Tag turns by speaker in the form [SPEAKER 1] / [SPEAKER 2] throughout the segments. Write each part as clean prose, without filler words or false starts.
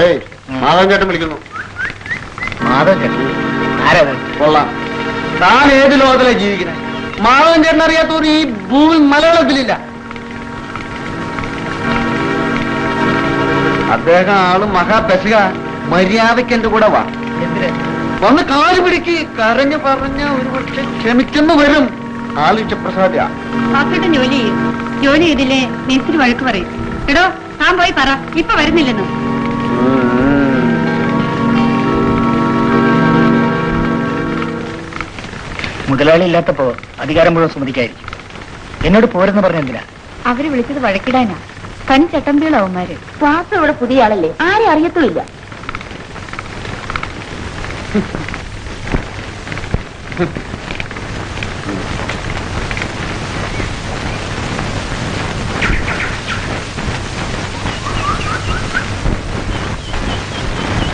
[SPEAKER 1] ഏയ്, മാധവൻ ചേട്ടൻ വിളിക്കുന്നു.
[SPEAKER 2] മാധവൻ ചേട്ടൻ ആരാത്?
[SPEAKER 1] കൊള്ളാം. താൻ ഏത് ലോകത്തിലാണ് ജീവിക്കുന്നത്? മാധവൻ ചേട്ടൻ അറിയാത്തവർ ഈ ഭൂമി മലയാളത്തിലില്ല. അദ്ദേഹം ആള് മഹാപെശക. മര്യാദയ്ക്ക് എന്റെ കൂടെ വാ. വന്ന് കാല് പിടിക്ക്. കരഞ്ഞു പറഞ്ഞ ഒരുപക്ഷെ ക്ഷമിക്കുന്നു വരും. ആലോചിച്ച പ്രസാദ
[SPEAKER 3] പാപ്പേട്ടൻ ജോലി ചെയ്യും. ജോലി ചെയ്തില്ലേ മേസ്തിരി വഴക്ക് പറയും. എടോ താൻ പോയി പറ, ഇപ്പൊ വരുന്നില്ലെന്ന്.
[SPEAKER 2] മുതലാളി ഇല്ലാത്തപ്പോ അധികാരം മുഴുവൻ സുമതിക്കായിരിക്കും. എന്നോട് പോരെന്ന് പറഞ്ഞ എന്തിനാ?
[SPEAKER 3] അവര് വിളിച്ചത് വഴക്കിടാനാ. തനി ചട്ടമ്പികളാവന്മാര്. വാസു ഇവിടെ പുതിയ ആളല്ലേ, ആരും അറിയത്തുമില്ല.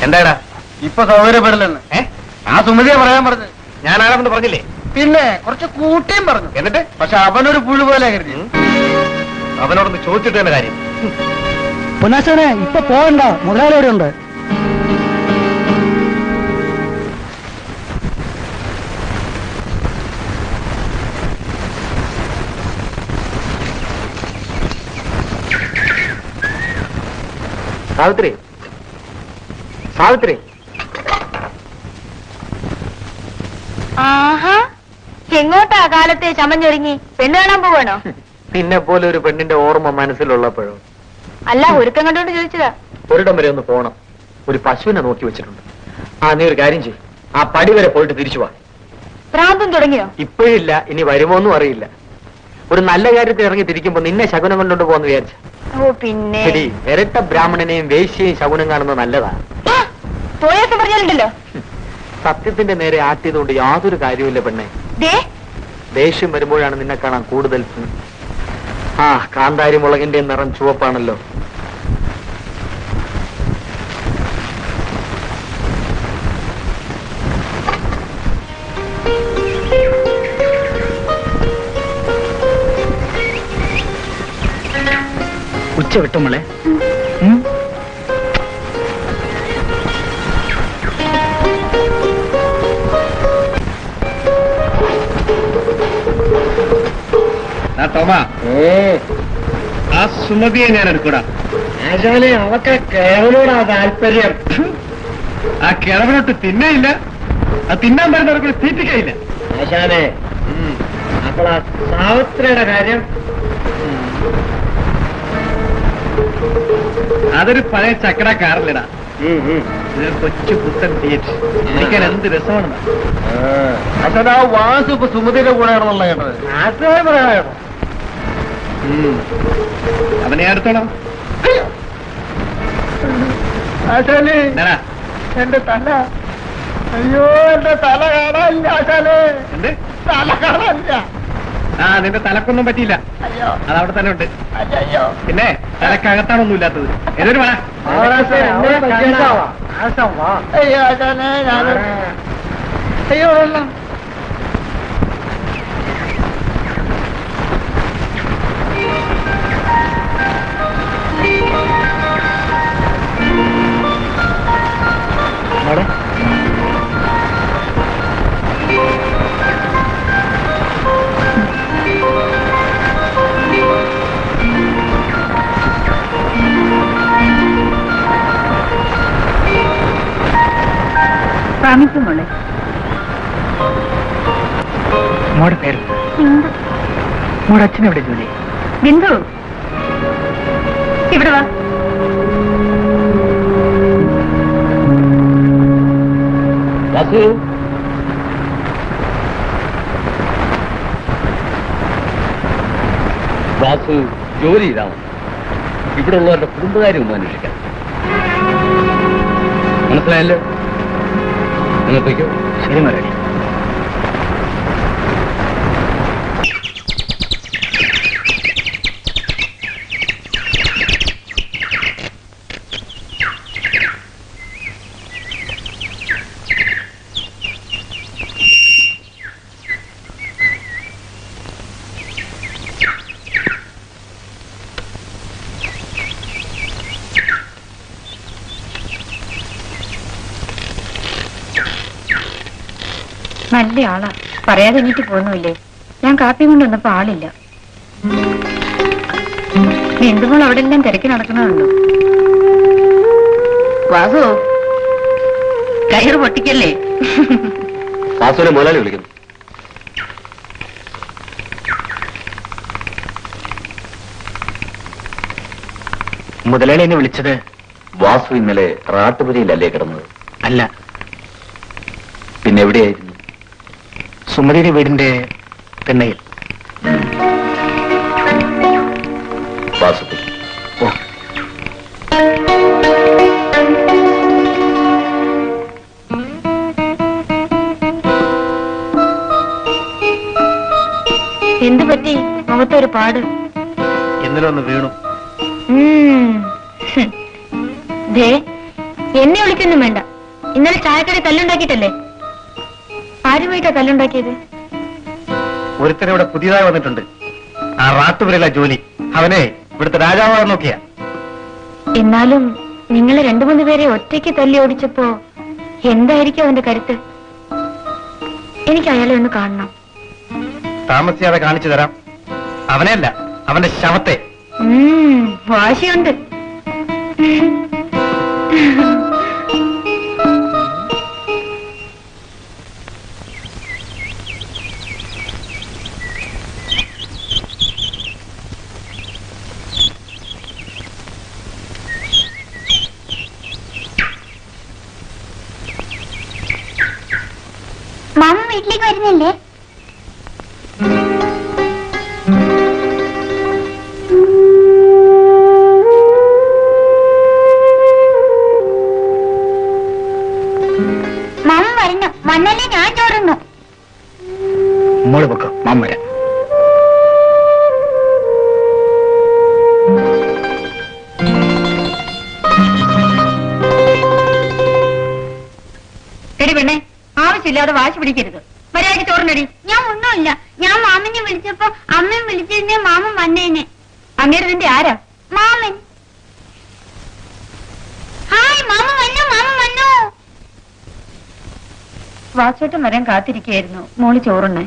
[SPEAKER 2] എന്താടാ
[SPEAKER 1] ഇപ്പൊ സൗകര്യപ്പെടില്ലെന്ന് ആ സുമതിയെ പറയാൻ പറഞ്ഞു.
[SPEAKER 2] ഞാനാണെന്ന് പറഞ്ഞില്ലേ?
[SPEAKER 1] പിന്നെ കുറച്ച് കൂട്ടിയും പറഞ്ഞു.
[SPEAKER 2] എന്നിട്ട്
[SPEAKER 1] പക്ഷെ അവനൊരു പുഴു പോലെ കരുതി.
[SPEAKER 2] അവനോടൊന്ന് ചോദിച്ചിട്ട് തന്നെ കാര്യം.
[SPEAKER 4] പൊന്നാശാനെ ഇപ്പൊ പോകണ്ട, മുതലാളി ഇവിടെ ഉണ്ട്.
[SPEAKER 2] സാവിത്രി, സാവിത്രി.
[SPEAKER 3] ആഹാ, എങ്ങോട്ടാ കാലത്തെ ചമഞ്ഞൊരുങ്ങി? പെണ്ണ് കാണാൻ പോവാണോ?
[SPEAKER 2] പിന്നെ പോലെ ഒരു പെണ്ണിന്റെ ഓർമ്മ മനസ്സിലുള്ളപ്പോഴോ?
[SPEAKER 3] അല്ല, ഒരുക്കം കണ്ടോണ്ട് ചോദിച്ചതാ.
[SPEAKER 2] ഒരിടം വരെ ഒന്ന് പോണം. ഒരു പശുവിനെ നോക്കി വെച്ചിട്ടുണ്ട്. നീ ഒരു കാര്യം ചെയ്യും, ആ പടി വരെ പോയിട്ട് തിരിച്ചു വാ.
[SPEAKER 3] പ്രാന്തം തുടങ്ങിയോ?
[SPEAKER 2] ഇപ്പോഴില്ല, ഇനി വരുമോന്നും അറിയില്ല. ഒരു നല്ല കാര്യത്തിൽ ഇറങ്ങി തിരിക്കുമ്പോ നിന്നെ ശകുനം കൊണ്ടോണ്ട് പോകാന്ന് വിചാരിച്ച.
[SPEAKER 3] ഓ പിന്നെ
[SPEAKER 2] ഇരട്ട ബ്രാഹ്മണനെയും വേശ്യയും ശകുനം കാണുന്നത് നല്ലതാ.
[SPEAKER 3] പോയൊക്കെ പറഞ്ഞാലുണ്ടല്ലോ.
[SPEAKER 2] സത്യത്തിന്റെ നേരെ ആട്ടിയതുകൊണ്ട് യാതൊരു കാര്യവുമില്ല പെണ്ണെ. ദേഷ്യം വരുമ്പോഴാണ് നിന്നെ കാണാൻ കൂടുതൽ. കാന്താരി മുളകിന്റെ നിറം ചുവപ്പാണല്ലോ. ഉച്ച വിട്ടുമോളെ.
[SPEAKER 1] തോമാ, ആ സുമതിയെ ഞാൻ എടുക്കൂടാ.
[SPEAKER 4] ആശാനെ അവക്ക് കിഴവനോടാ താല്പര്യം.
[SPEAKER 1] ആ കിഴവനോട്ട് തിന്നയില്ല, അത് തിന്നാൻ വരുന്നവർക്ക് തീറ്റിക്കയില്ല.
[SPEAKER 4] ആശാനെ അപ്പോൾ ആ സാവിത്രിയുടെ കാര്യം?
[SPEAKER 1] അതൊരു പഴയ ചക്കട കാറിലിടാ. ഇതൊരു കൊച്ചു പുത്തൻ തിയേറ്റർ. എനിക്കാൻ എന്ത് രസമാണ്. അച്ഛൻ ആ വാസു ഇപ്പൊ സുമതിയുടെ കൂടെയാണെന്നുള്ള കേട്ടത്.
[SPEAKER 4] ആശാനെ പറയാമോ?
[SPEAKER 1] അവനെ അടുത്തോളാം.
[SPEAKER 4] ആശാനെ എന്റെ തല, അയ്യോ എന്റെ തല കാണാനില്ല ആശാനെ.
[SPEAKER 1] എന്ത്
[SPEAKER 4] തല കാണാനില്ല.
[SPEAKER 1] നിന്റെ തലക്കൊന്നും പറ്റിയില്ല,
[SPEAKER 4] അയ്യോ
[SPEAKER 1] അതവിടെ തന്നെ ഉണ്ട്.
[SPEAKER 4] അയ്യോ
[SPEAKER 1] പിന്നെ തലക്കകത്താണൊന്നും ഇല്ലാത്തത്. ഏതൊരു വാ.
[SPEAKER 4] അയ്യോ ആശാനെ ഞാൻ അയ്യോ വെള്ളം.
[SPEAKER 3] പ്രാമിക്കുമോളെ.
[SPEAKER 2] മോടെ പേര്? മോടെ അച്ഛനെവിടെ ജോലി?
[SPEAKER 3] ബിന്ദു, ഇവിടെ വാ.
[SPEAKER 2] വാസു, വാസു ജോലി ഇതാണ്. ഇവിടെ ഉള്ളവരുടെ കുടുംബകാര്യം ഒന്നും അന്വേഷിക്കാം. മനസ്സിലായല്ലോ? നിങ്ങൾക്കോ? ശരി മരടി.
[SPEAKER 3] നല്ല ആളാ, പറയാതെ എണീറ്റ് പോന്നുമില്ലേ. ഞാൻ കാപ്പി കൊണ്ട് വന്നപ്പോ ആളില്ല. എന്തുമ്പോൾ അവിടെ എല്ലാം തിരക്കി നടക്കണമുണ്ടോ? വാസു, കയറ് പൊട്ടിക്കല്ലേ.
[SPEAKER 2] വാസുവിനെ മുതലാളി വിളിക്കുന്നു. മുതലാളി എന്നെ വിളിച്ചത്?
[SPEAKER 1] വാസു ഇന്നലെ റാട്ടുപുരയിലല്ലേ കിടന്നത്?
[SPEAKER 2] അല്ല,
[SPEAKER 1] പിന്നെ എവിടെയായിരുന്നു?
[SPEAKER 2] സുമതിയുടെ വീടിന്റെ തിണ്ണയിൽ.
[SPEAKER 1] വാസുപുരി.
[SPEAKER 2] ഓ,
[SPEAKER 3] എന്തു പറ്റി? മുഖത്തൊരു പാട്.
[SPEAKER 2] ഇന്നലെ ഒന്ന് വീണു.
[SPEAKER 3] ദേ, എന്നെ വിളിക്കൊന്നും വേണ്ട. ഇന്നലെ ചായക്കട തല്ലുണ്ടാക്കിയിട്ടല്ലേ? ആരുമായിട്ടാ തല്ലുണ്ടാക്കിയത്?
[SPEAKER 2] ഒരുത്തരം ഇവിടെ പുതിയതായി വന്നിട്ടുണ്ട്. ആ റാട്ടുപുരയിലെ ജോലി. അവനെ ഇവിടുത്തെ രാജാവാകാൻ നോക്കിയ.
[SPEAKER 3] എന്നാലും നിങ്ങളെ 2-3 പേരെ ഒറ്റയ്ക്ക് തല്ലി ഓടിച്ചപ്പോ എന്തായിരിക്കും അവന്റെ കരുത്ത്? എനിക്ക് അയാളെ ഒന്ന് കാണണം.
[SPEAKER 2] താമസിയാതെ കാണിച്ചു തരാം. അവനെയല്ല, അവന്റെ ശവത്തെ.
[SPEAKER 3] വാശിയുണ്ട്.
[SPEAKER 5] മാമ വീട്ടിലേക്ക് വരുന്നില്ലേ? മാമ വരണം. വന്നല്ലേ ഞാൻ ചോറുന്നു.
[SPEAKER 2] മോള് പൊക്കം, മാം വരാം.
[SPEAKER 3] എടി പെണ്ണെ, ആവശ്യമില്ലാതെ വാശി പിടിക്കരുത്. മര്യാദയ്ക്ക് ചോറിനടി.
[SPEAKER 5] ഞാൻ ഒന്നുമില്ല. ഞാൻ മാമനെ വിളിച്ചപ്പോ അമ്മയും വിളിച്ചിരുന്നേ മാമൻ വന്നേനെ.
[SPEAKER 3] അങ്ങേര് നിന്റെ ആരാ?
[SPEAKER 5] മാമൻ. ഹായ്, മാമ വന്നു, മാമ വന്നു.
[SPEAKER 3] വാസോട്ടം വരാൻ കാത്തിരിക്കുകയായിരുന്നു. മോള് ചോറുണ്ണേ.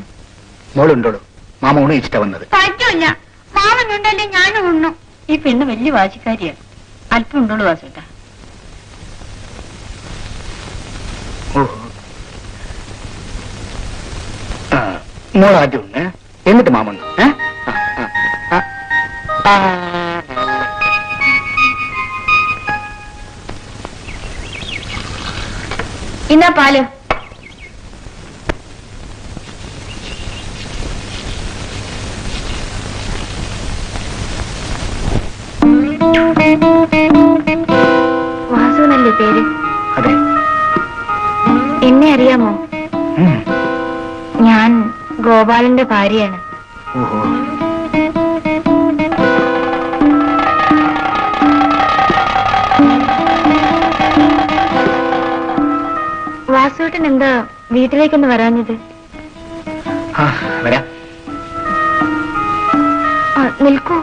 [SPEAKER 2] മോളുണ്ടോളൂ. മാമ ഊണ് കഴിച്ചിട്ടാ വന്നത്.
[SPEAKER 5] പറ്റില്ല, മാമനുണ്ടല്ലേ ഞാനും ഉണ്ണു.
[SPEAKER 3] ഈ പെണ്ണ് വലിയ വാശിക്കാരിയാണ്. അല്പം ഉണ്ടോളൂ വാസോട്ട.
[SPEAKER 2] മോൾ ആദ്യം ഉണ്ട്, എന്നിട്ട് മാമുണ്ട്.
[SPEAKER 3] ഇന്നാ പാല്. വാസുവിനല്ലേ പേര്?
[SPEAKER 2] അതെ.
[SPEAKER 3] എന്നെ അറിയാമോ?
[SPEAKER 2] ഉം.
[SPEAKER 3] ഞാൻ ഗോപാലന്റെ ഭാര്യയാണ്.
[SPEAKER 2] ഓഹോ.
[SPEAKER 3] വാസുവേട്ടൻ എന്താ വീട്ടിലേക്കൊന്ന് വരാഞ്ഞത്?
[SPEAKER 2] വരാം.
[SPEAKER 3] നിൽക്കൂ.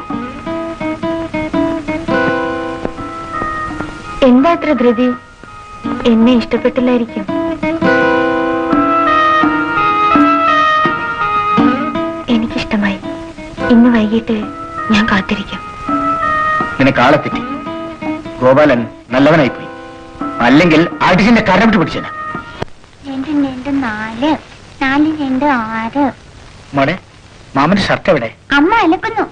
[SPEAKER 3] എന്താ അത്ര ധൃതി? എന്നെ ഇഷ്ടപ്പെട്ടില്ലായിരിക്കും. എനിക്കിഷ്ടമായി. ഇന്ന് വൈകിട്ട് ഞാൻ കാത്തിരിക്കും.
[SPEAKER 2] നിനക്ക് ആളെ തെറ്റി. ഗോപാലൻ നല്ലവനായിപ്പോയി. അല്ലെങ്കിൽ ആർട്ടിസിന്റെ കരം വിട്ട് പിടിച്ചേന.
[SPEAKER 5] 2 2 4 4 2 6.
[SPEAKER 2] മോടെ, മാമന്റെ ഷർട്ട് എവിടെ?
[SPEAKER 5] അമ്മ അലക്കുന്നു.